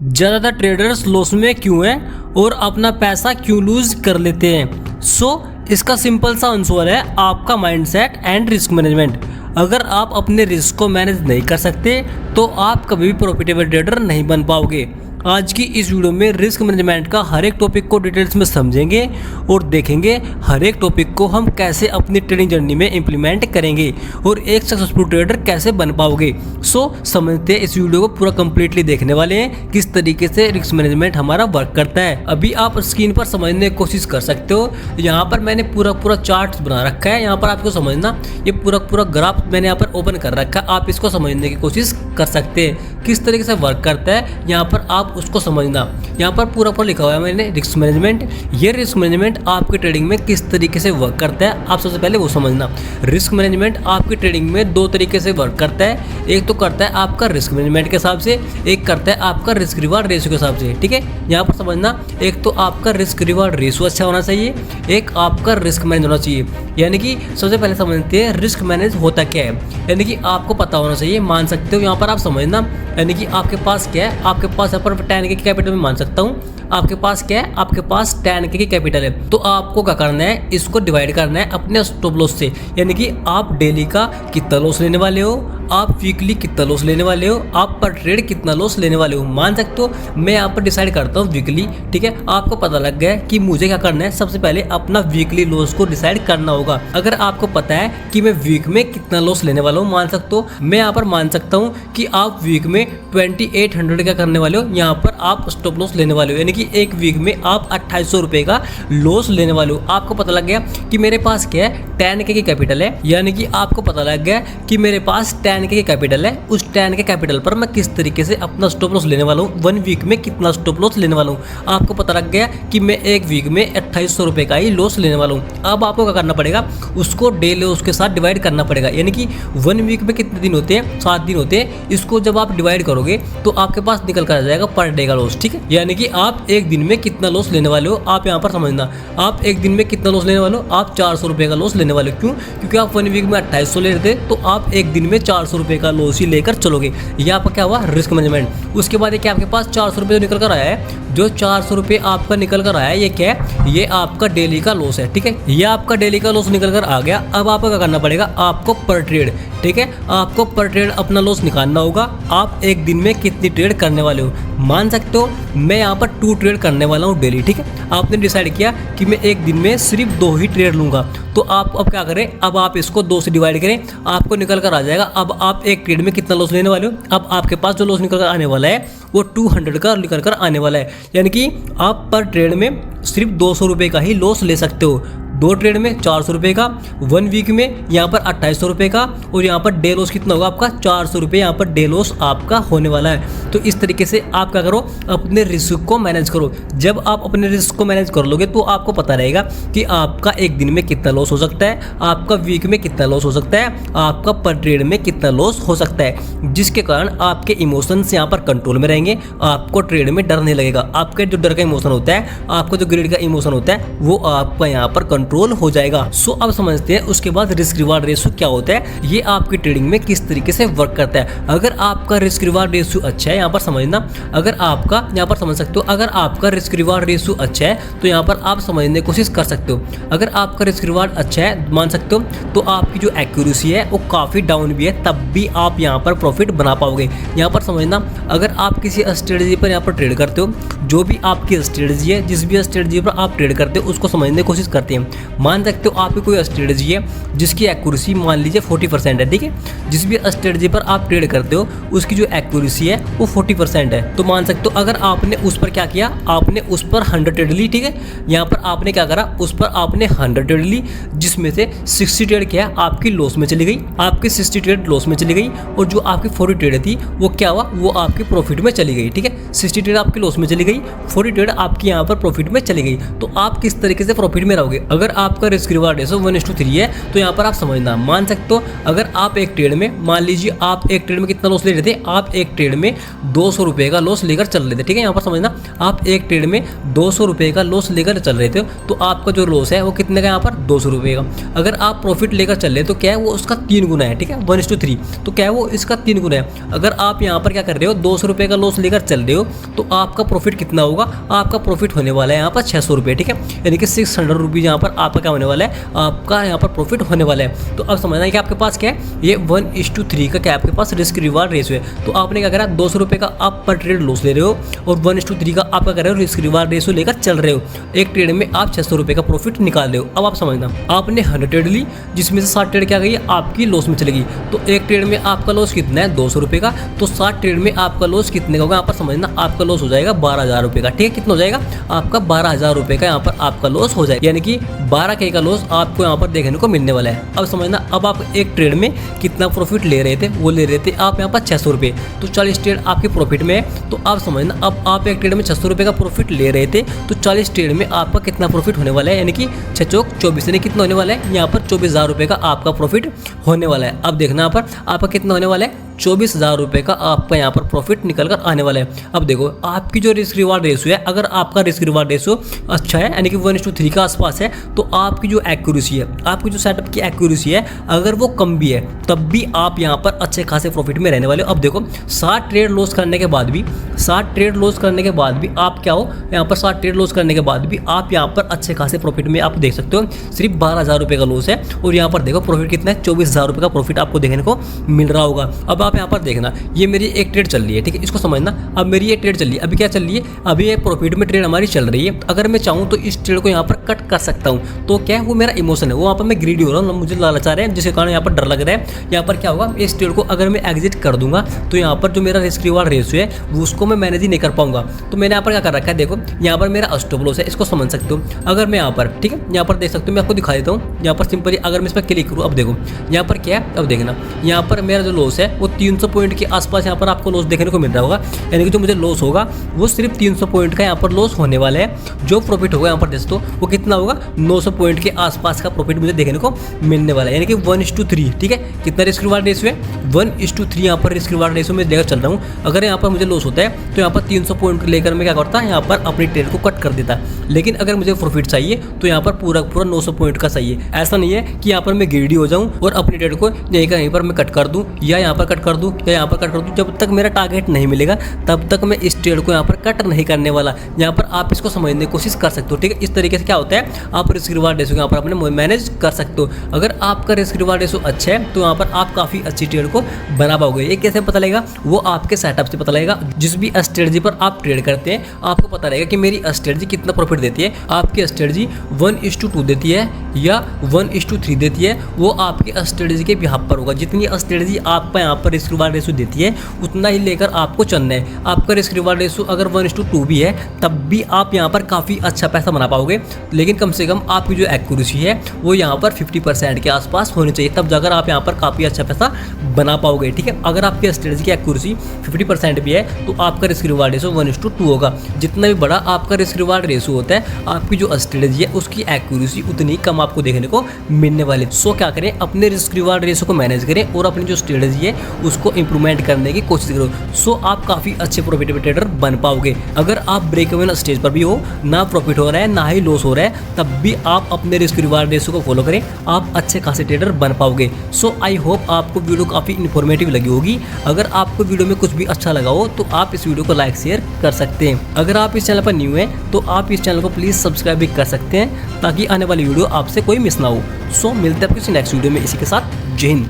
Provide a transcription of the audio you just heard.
ज़्यादातर traders loss में क्यों हैं और अपना पैसा क्यों लूज कर लेते हैं। इसका सिंपल सा आंसर है आपका माइंडसेट एंड रिस्क मैनेजमेंट। अगर आप अपने रिस्क को मैनेज नहीं कर सकते तो आप कभी भी प्रॉफिटेबल ट्रेडर नहीं बन पाओगे। आज की इस वीडियो में रिस्क मैनेजमेंट का हर एक टॉपिक को डिटेल्स में समझेंगे और देखेंगे हर एक टॉपिक को हम कैसे अपनी ट्रेडिंग जर्नी में इंप्लीमेंट करेंगे और एक सक्सेसफुल ट्रेडर कैसे बन पाओगे। समझते हैं, इस वीडियो को पूरा कंप्लीटली देखने वाले हैं किस तरीके से रिस्क मैनेजमेंट हमारा वर्क करता है। अभी आप स्क्रीन पर समझने की कोशिश कर सकते हो। यहाँ पर मैंने पूरा चार्ट बना रखा है। यहाँ पर आपको समझना, ये पूरा ग्राफ मैंने यहाँ पर ओपन कर रखा है। आप इसको समझने की कोशिश कर सकते हैं किस तरीके से वर्क करता है। यहाँ पर आप उसको समझना। यहाँ पर पूरा लिखा हुआ है मैंने रिस्क मैनेजमेंट। ये रिस्क मैनेजमेंट आपकी ट्रेडिंग में किस तरीके से वर्क करता है, आप सबसे पहले वो समझना। रिस्क मैनेजमेंट आपकी ट्रेडिंग में दो तरीके से वर्क करता है। एक तो करता है आपका रिस्क मैनेजमेंट के हिसाब से, एक करता है आपका रिस्क रिवार्ड रेशियो के हिसाब से। ठीक है, यहाँ पर समझना, एक तो आपका रिस्क रिवार्ड रेशियो अच्छा होना चाहिए, एक आपका रिस्क मैनेज होना चाहिए। यानी कि सबसे पहले समझते हैं रिस्क मैनेज होता क्या है। यानी कि आपको पता होना चाहिए, मान सकते हो। यहाँ पर आप समझना, यानी कि आपके पास क्या है, आपके पास यहाँ पर 10K की कैपिटल में मान सकता हूँ। आपके पास क्या है, आपके पास 10K की कैपिटल है। तो आपको क्या करना है, इसको डिवाइड करना है अपने स्टॉप लॉस से। यानी कि आप डेली का कितना लॉस लेने वाले हो, आप वीकली कितना लॉस लेने वाले हो, आप पर ट्रेड कितना लॉस लेने वाले हो। मान सकते हो मैं यहाँ पर डिसाइड करता हूँ वीकली। ठीक है, आपको पता लग गया कि मुझे क्या करना है, सबसे पहले अपना वीकली लॉस को डिसाइड करना होगा। अगर आपको पता है कि मैं वीक में कितना लॉस लेने वाला हूँ, मान सकते हो मैं यहाँ पर मान सकता हूँ कि आप वीक में 2800 का करने वाले हो। यहाँ पर आप स्टॉप लॉस लेने वाले हो, यानी कि एक वीक में आप 2800 रुपये का लॉस लेने वाले हो। आपको पता लग गया कि मेरे पास क्या है, 10K की कैपिटल है। यानी कि आपको पता लग गया कि मेरे पास 10K की कैपिटल है। उस 10K कैपिटल पर मैं किस तरीके से अपना स्टॉप लॉस लेने वाला हूँ, 1 वीक में कितना स्टॉप लॉस लेने वाला हूँ। आपको पता लग गया कि मैं एक वीक में 2800 रुपये का ही लॉस लेने वाला हूँ। अब आपको क्या करना पड़ेगा, उसको डे लॉस के साथ डिवाइड करना पड़ेगा। यानी कि 1 वीक में कितने दिन होते हैं, 7 दिन होते हैं। इसको जब आप डिवाइड करोगे तो आपके पास निकल कर आ जाएगा पर डे का लॉस। ठीक है, यानी कि आप एक दिन में कितना लॉस लेने वाले हो। आप यहाँ पर समझना, आप एक दिन में कितना लॉस लेने वाले हो, आप 400 रुपये का लॉस लेने वाले हो। क्यों? क्योंकि आप 1 वीक में 2800 ले रहे थे, तो आप एक दिन में 400 रुपये का लॉस ही लेकर चलोगे। ये आपका क्या हुआ, रिस्क मैनेजमेंट। उसके बाद क्या आपके पास 400 रुपये निकल कर आया है, जो 400 रुपये आपका निकल कर आया है, ये क्या है, ये आपका डेली का लॉस है। ठीक है, ये आपका डेली का लॉस निकल कर आ गया। अब आपको क्या करना पड़ेगा, आपको पर ट्रेड, ठीक है, आपको पर ट्रेड अपना लॉस निकालना होगा। आप एक दिन में कितनी ट्रेड करने वाले हो। मान सकते हो मैं यहाँ पर 2 ट्रेड करने वाला हूँ डेली। ठीक है, आपने डिसाइड किया कि मैं एक दिन में सिर्फ 2 ही ट्रेड लूँगा। तो आप अब क्या करें, अब आप इसको 2 से डिवाइड करें, आपको निकल कर आ जाएगा। अब आप एक ट्रेड में कितना लॉस लेने वाले हो। अब आपके पास जो लॉस निकल कर आने वाला है वो 200 का निकल कर आने वाला है। यानी कि आप पर ट्रेड में सिर्फ 200 रुपये का ही लॉस ले सकते हो। 2 ट्रेड में 400 रुपये का, 1 वीक में यहाँ पर 2800 रुपये का, और यहाँ पर डे लॉस कितना होगा आपका, 400 रुपये यहाँ पर डे लॉस आपका होने वाला है। तो इस तरीके से आप क्या करो, अपने रिस्क को मैनेज करो। जब आप अपने रिस्क को मैनेज कर लोगे तो आपको पता रहेगा कि आपका एक दिन में कितना लॉस हो सकता है, आपका वीक में कितना लॉस हो सकता है, आपका पर ट्रेड में कितना लॉस हो सकता है। जिसके कारण आपके इमोशंस यहाँ पर कंट्रोल में रहेंगे, आपको ट्रेड में डर नहीं लगेगा। आपका जो डर का इमोशन होता है, आपको जो ग्रीड का इमोशन होता है, वो आपका यहाँ पर कंट्रोल हो जाएगा। अब समझते हैं उसके बाद रिस्क रिवार्ड रेशियो क्या होता है, ये आपकी ट्रेडिंग में किस तरीके से वर्क करता है। अगर आपका रिस्क रिवार्ड रेशियो अच्छा है, यहाँ पर समझना, अगर आपका यहाँ पर समझ सकते हो, अगर आपका रिस्क रिवार्ड रेशियो अच्छा है तो यहाँ पर आप समझने की कोशिश कर सकते हो। अगर आपका रिस्क रिवार्ड अच्छा है, मान सकते हो, तो आपकी जो एक्यूरेसी है वो काफ़ी डाउन भी है, तब भी आप यहाँ पर प्रॉफिट बना पाओगे। यहाँ पर समझना, अगर आप किसी स्ट्रेटजी पर यहाँ पर ट्रेड करते हो, जो भी आपकी स्ट्रेटजी है, जिस भी स्ट्रेटजी पर आप ट्रेड करते हो उसको समझने की कोशिश करते हैं। मान सकते हो आपकी कोई स्ट्रेटजी है जिसकी एक्यूरेसी मान लीजिए 40% है। ठीक है, जिस भी स्ट्रेटजी पर आप ट्रेड करते हो उसकी जो एक्यूरेसी है वो 40% है। तो मान सकते हो अगर आपने उस पर क्या किया, आपने उस पर 100 ट्रेड ली। ठीक है, यहाँ पर आपने क्या करा, उस पर आपने 100 ट्रेड ली, जिसमें से 60 ट्रेड क्या आपकी लॉस में चली गई, आपकी 60 ट्रेड लॉस में चली गई, और जो आपकी 40 ट्रेड थी वो क्या हुआ, वो आपकी प्रॉफिट में चली गई। ठीक है, 60 ट्रेड आपकी लॉस में चली गई, 40 ट्रेड आपकी यहाँ पर प्रॉफिट में चली गई। तो आप किस तरीके से प्रॉफिट में रहोगे। अगर अगर आपका रिस्क रिवार्ड रेशो 1:3 है तो यहाँ पर आप समझना मान सकते हो, अगर आप एक ट्रेड में मान लीजिए आप एक ट्रेड में कितना लॉस ले रहे थे, आप एक ट्रेड में 200 रुपये का लॉस लेकर चल रहे थे, ठीक है। यहाँ पर समझना आप एक ट्रेड में 200 रुपये का लॉस लेकर चल रहे थे तो आपका जो लॉस है वो कितने का यहाँ पर 200 रुपये का। अगर आप प्रॉफिट लेकर चल रहे तो क्या है वो उसका 3 गुना है, ठीक है, 1:3 तो क्या है वो इसका 3 गुना है। अगर आप यहाँ पर क्या कर रहे हो 200 रुपये का लॉस लेकर चल रहे हो तो आपका प्रॉफिट कितना होगा, आपका प्रॉफिट होने वाला है यहाँ पर 600 रुपये, ठीक है, यानी कि 600 रुपीज़ यहाँ पर आपका क्या होने वाला है, आपका यहाँ पर प्रॉफिट होने वाला है। तो अब समझना है कि आपके पास क्या है, ये 1:3 का क्या आपके पास रिस्क रिवार्ड रेशो है। तो आपने क्या करा 200 रुपये का आप पर ट्रेड लॉस ले रहे हो और 1:3 का आपका कर रहे हो रिस्क रिवार्ड रेशो लेकर चल रहे हो। एक ट्रेड में आप 600 रुपये का प्रॉफिट निकाल रहे हो। अब आप समझना आपने 100 ट्रेड ली जिसमें से 60 ट्रेड क्या गई आपकी लॉस में चलेगी। तो एक ट्रेड में आपका लॉस कितना है 200 रुपये का, तो 60 ट्रेड में आपका लॉस कितने का होगा, यहाँ पर समझना आपका लॉस हो जाएगा 12,000 रुपये का, ठीक है। कितना हो जाएगा आपका 12,000 रुपये का यहाँ पर आपका लॉस हो जाएगा, यानी कि 12K का लॉस आपको यहाँ पर देखने को मिलने वाला है। अब समझना अब आप एक ट्रेड में कितना प्रॉफिट ले रहे थे, वो ले रहे थे आप यहाँ पर 600 रुपये, तो 40 ट्रेड आपके प्रॉफिट में है। तो आप समझना अब आप एक ट्रेड में 600 रुपये का प्रॉफिट ले रहे थे तो 40 ट्रेड में आपका कितना प्रॉफिट होने वाला है, यानी कि 6 चौक 24, यानी कितना होने वाला है यहाँ पर 24,000 रुपये का आपका प्रॉफिट होने वाला है। अब देखना यहाँ पर आपका कितना होने वाला है 24,000 रुपये का आपका यहाँ पर प्रॉफिट निकल कर आने वाला है। अब देखो आपकी जो रिस्क रिवार्ड रेशो है, अगर आपका रिस्क रिवार्ड रेशो अच्छा है यानी कि 1:3 का आसपास है तो आपकी जो एक्यूरेसी है, आपकी जो सेटअप की एक्यूरेसी है, अगर वो कम भी है तब भी आप यहाँ पर अच्छे खासे प्रॉफिट में रहने वाले हो। अब देखो 60 ट्रेड लॉस करने के बाद भी, 60 ट्रेड लॉस करने के बाद भी आप क्या हो यहाँ पर 60 ट्रेड लॉस करने के बाद भी आप यहाँ पर अच्छे खासे प्रॉफिट में आप देख सकते हो। सिर्फ 12,000 रुपये का लॉस है और यहाँ पर देखो प्रॉफिट कितना है 24,000 रुपये का प्रॉफिट आपको देखने को मिल रहा होगा। अब आप यहाँ पर देखना ये मेरी एक ट्रेड चल रही है, ठीक है, इसको समझना। अब मेरी ये ट्रेड चल रही है, अभी क्या चल रही है, अभी ये प्रॉफिट में ट्रेड हमारी चल रही है। अगर मैं चाहूँ तो इस ट्रेड को यहाँ पर कट कर सकता हूँ। तो क्या है वो मेरा इमोशन है, वो वहाँ पर मैं ग्रीडी हो रहा हूँ, मुझे लालच आ रहा है जिसके कारण यहाँ पर डर लग रहा है। यहाँ पर क्या होगा इस ट्रेड को अगर मैं एग्जिट कर दूंगा तो यहाँ पर जो मेरा रिस्क रिवार्ड रेशो है वो उसको मैं मैनेज ही नहीं कर पाऊंगा। तो मैंने यहाँ पर क्या कर रखा है, देखो यहाँ पर मेरा स्टॉप लॉस है, इसको समझ सकते हो। अगर मैं यहाँ पर ठीक है यहाँ पर देख सकते हो, मैं आपको दिखा देता हूँ। यहाँ पर सिंपली अगर मैं इस पर क्लिक करूँ, अब देखो यहाँ पर क्या है, अब देखना यहाँ पर मेरा जो लॉस है वो 300 पॉइंट के आसपास यहाँ पर आपको लॉस देखने को मिल रहा होगा, यानी कि जो मुझे लॉस होगा वो सिर्फ 300 पॉइंट का यहाँ पर लॉस होने वाला है। जो प्रॉफिट होगा यहाँ पर देख दो वो कितना होगा 900 पॉइंट के आसपास का प्रॉफिट मुझे देखने को मिलने वाला है, यानी कि 1:3, ठीक है। कितना रिस्क रिवार्ड रेशो है 1:3 यहाँ पर रिस्क रिवार्ड रेशो में लेकर चल रहा हूँ। अगर यहाँ पर मुझे लॉस होता है तो यहाँ पर 300 पॉइंट लेकर मैं क्या करता है यहाँ पर अपनी ट्रेड को कट कर देता। लेकिन अगर मुझे प्रॉफिट चाहिए तो यहाँ पर पूरा 900 पॉइंट का चाहिए। ऐसा नहीं है कि यहाँ पर मैं ग्रीडी हो जाऊँ और अपनी ट्रेड को यहीं पर मैं कट कर दूँ या यहाँ पर कट कर दूँ या यहाँ पर कट कर दूँ। जब तक मेरा टारगेट नहीं मिलेगा तब तक मैं इस ट्रेड को यहाँ पर कट नहीं करने वाला। यहाँ पर आप इसको समझने की कोशिश कर सकते हो, ठीक है। इस तरीके से क्या होता है आप रिस्क रिवार्ड रेशो यहाँ पर अपने मैनेज कर सकते हो। अगर आपका रिस्क रिवार्ड रेशो अच्छा है तो यहाँ पर आप काफ़ी अच्छी ट्रेड को बना पाओगे। ये कैसे पता लगेगा, वो आपके सेटअप से पता लगेगा। जिस भी स्ट्रेटजी पर आप ट्रेड करते हैं आपको पता रहेगा कि मेरी स्ट्रेटजी कितना प्रॉफिट देती है। आपकी स्ट्रेटजी 1:2 देती है या 1:3 देती है, वो आपकी स्ट्रेटजी के बिहाफ पर होगा। जितनी स्ट्रेटजी आपका यहाँ पर रिस्क रिवार्ड रेशो देती है उतना ही लेकर आपको चलना है। आपका रिस्क रिवार्ड रेशो अगर 1:2 भी है तब भी आप यहाँ पर काफ़ी अच्छा पैसा बना पाओगे। लेकिन कम से कम आपकी जो एक्यूरेसी है वो यहाँ पर 50% के आसपास होनी चाहिए, तब जाकर आप यहाँ पर काफ़ी अच्छा पैसा बना पाओगे, ठीक है। अगर आपकी स्ट्रेटजी की एक्यूरेसी 50% भी है तो आपका रिस्क रिवार्ड रेशो 1:2 होगा। जितना भी बड़ा आपका रिस्क रिवार्ड रेशो होता है आपकी जो स्ट्रेटजी है उसकी एक्यूरेसी उतनी कम आपको देखने को मिलने वाली। सो क्या करें, अपने रिस्क रिवार्ड रेशो को मैनेज करें और अपनी जो स्ट्रेटजी है उसको इंप्रूवमेंट करने की कोशिश करो। सो आप काफ़ी अच्छे प्रॉफिटेबल ट्रेडर बन पाओगे। अगर आप ब्रेक इवन स्टेज पर भी हो, ना प्रॉफिट हो रहा है ना ही लॉस हो रहा है, तब भी आप अपने रिस्क रिवार्ड रेशो को फॉलो करें, आप अच्छे खासे ट्रेडर बन पाओगे। सो आई होप आपको वीडियो काफ़ी इन्फॉर्मेटिव लगी होगी। अगर आपको वीडियो में कुछ भी अच्छा लगा हो तो आप इस वीडियो को लाइक शेयर कर सकते हैं। अगर आप इस चैनल पर न्यू हैं तो आप इस चैनल को प्लीज़ सब्सक्राइब भी कर सकते हैं ताकि आने वाली वीडियो आपसे कोई मिस ना हो। सो मिलते हैं किसी नेक्स्ट वीडियो में इसी के साथ। जय हिंद।